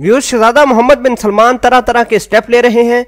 Viewers, शहजादा मोहम्मद बिन सलमान तरह तरह के स्टेप ले रहे हैं।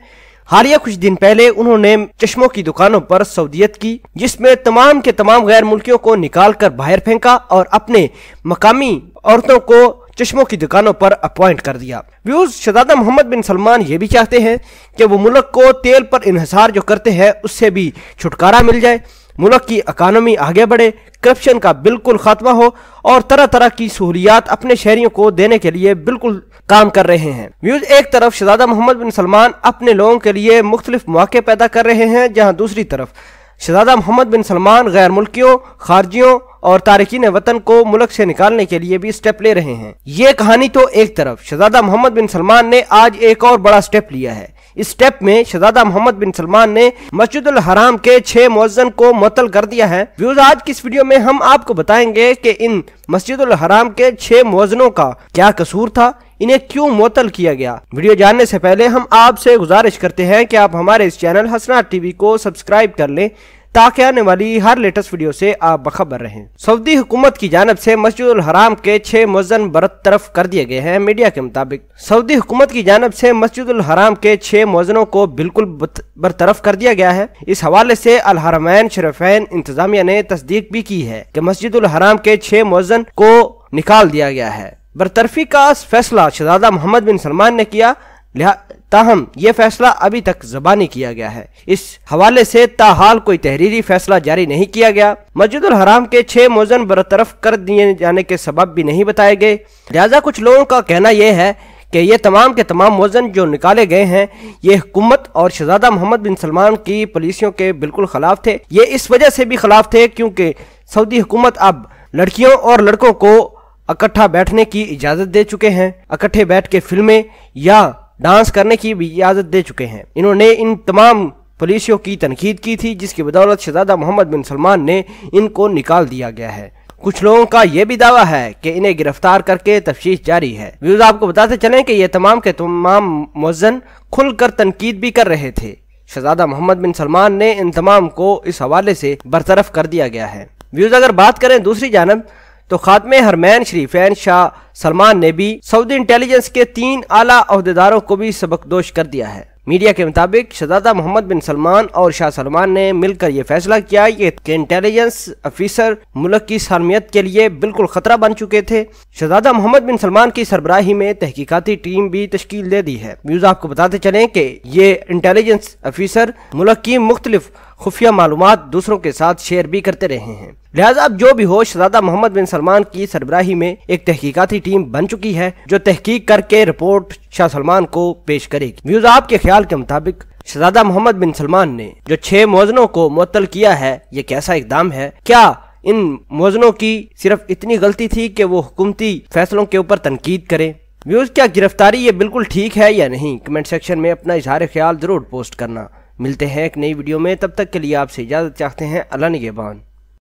हालिया कुछ दिन पहले उन्होंने चश्मों की दुकानों पर सऊदियत की, जिसमें तमाम के तमाम गैर मुल्कियों को निकाल कर बाहर फेंका और अपने मकामी औरतों को चश्मों की दुकानों पर अपॉइंट कर दिया। व्यूअर्स, शहजादा मोहम्मद बिन सलमान ये भी चाहते हैं कि वो मुल्क को तेल पर इन्हिसार जो करते हैं उससे भी छुटकारा मिल जाए, मुल्क की इकानमी आगे बढ़े, करप्शन का बिल्कुल खात्मा हो और तरह तरह की सहूलियात अपने शहरियों को देने के लिए बिल्कुल काम कर रहे हैं। व्यूअर्स, एक तरफ शहजादा मोहम्मद बिन सलमान अपने लोगों के लिए मुख्तलिफ मौके पैदा कर रहे हैं, जहां दूसरी तरफ शहजादा मोहम्मद बिन सलमान गैर मुल्कियों, खारजियों और तारिकीन वतन को मुल्क से निकालने के लिए भी स्टेप ले रहे हैं। ये कहानी तो एक तरफ, शहजादा मोहम्मद बिन सलमान ने आज एक और बड़ा स्टेप लिया है। इस स्टेप में शहजादा मोहम्मद बिन सलमान ने मस्जिदुल हराम के 6 मुअज्जिन को मुअत्तल कर दिया है। व्यूअर्स, आज की इस वीडियो में हम आपको बताएंगे कि इन मस्जिदुल हराम के 6 मुअज्जिनों का क्या कसूर था, इन्हें क्यों मुअत्तल किया गया। वीडियो जानने से पहले हम आपसे गुजारिश करते हैं कि आप हमारे इस चैनल हसनात टीवी को सब्सक्राइब कर लें ताकि आने वाली हर लेटेस्ट वीडियो से आप बखबर रहें। सऊदी हुकूमत की जानिब से मस्जिदुल हराम के 6 मुअज्जिन बरतरफ कर दिए गए हैं। मीडिया के मुताबिक सऊदी हुकूमत की जानिब से मस्जिदुल हराम के 6 मुअज्जिनों को बिल्कुल बरतरफ कर दिया गया है। इस हवाले से अल हरमैन शरीफैन इंतजामिया ने तस्दीक भी की है कि मस्जिदुल हराम के 6 मुअज्जिन को निकाल दिया गया है। बरतरफी का फैसला शहजादा मोहम्मद बिन सलमान ने किया, ताहम ये फैसला अभी तक ज़बानी किया गया है। इस हवाले से ताहाल कोई तहरीरी फैसला जारी नहीं किया गया। मस्जिदुल हराम के 6 मुअज्जिन बरतरफ कर दिए जाने के सबब भी नहीं बताए गए। लिहाजा कुछ लोगों का कहना यह है कि ये तमाम के तमाम मुअज्जिन जो निकाले गए हैं ये हुकूमत और शहजादा मोहम्मद बिन सलमान की पॉलिसियों के बिल्कुल खिलाफ थे। ये इस वजह से भी खिलाफ थे क्योंकि सऊदी हुकूमत अब लड़कियों और लड़कों को इकट्ठा बैठने की इजाज़त दे चुके हैं, इकट्ठे बैठ के फिल्में या डांस करने की भी इजाज़त दे चुके हैं। इन्होंने इन तमाम पॉलिसियों की तनकीद की थी, जिसकी बदौलत शहजादा मोहम्मद बिन सलमान ने इनको निकाल दिया गया है। कुछ लोगों का यह भी दावा है कि इन्हें गिरफ्तार करके तफ्तीश जारी है। व्यूअर्स, आपको बताते चलें कि ये तमाम के तमाम मुअज्जिन खुलकर तनकीद भी कर रहे थे। शहजादा मोहम्मद बिन सलमान ने इन तमाम को इस हवाले से बरतरफ कर दिया गया है। व्यूअर्स, अगर बात करें दूसरी जानब तो खातमे हरमैन शरीफैन शाह सलमान ने भी सऊदी इंटेलिजेंस के 3 आला अहदेदारों को भी सबकदोश कर दिया है। मीडिया के मुताबिक शहजादा मोहम्मद बिन सलमान और शाह सलमान ने मिलकर यह फैसला किया कि इंटेलिजेंस अफीसर मुल्क की सालमियत के लिए बिल्कुल खतरा बन चुके थे। शहजादा मोहम्मद बिन सलमान की सरबराही में तहकीकाती टीम भी तश्कील दे दी है। व्यूअर्स, आपको बताते चलें कि ये इंटेलिजेंस अफीसर मुल्क की मुख्तलिफ खुफिया मालूमात दूसरों के साथ शेयर भी करते रहे हैं। लिहाजा अब जो भी हो, शहजादा मोहम्मद बिन सलमान की सरबराही में एक तहकीकाती टीम बन चुकी है जो तहकीक करके रिपोर्ट शाह सलमान को पेश करेगी। व्यूअर्स, आपके ख्याल के मुताबिक शहजादा मोहम्मद बिन सलमान ने जो 6 मुअज्जिनों को मुअत्तल किया है ये कैसा इक़दाम है? क्या इन मुअज्जिनों की सिर्फ इतनी गलती थी कि वो हुकूमती फैसलों के ऊपर तनकीद करें? व्यूअर्स, क्या गिरफ्तारी ये बिल्कुल ठीक है या नहीं? कमेंट सेक्शन में अपना इजहार ख्याल जरूर पोस्ट करना। मिलते हैं एक नई वीडियो में, तब तक के लिए आपसे इजाजत चाहते हैं। अल्लाह निगहबान।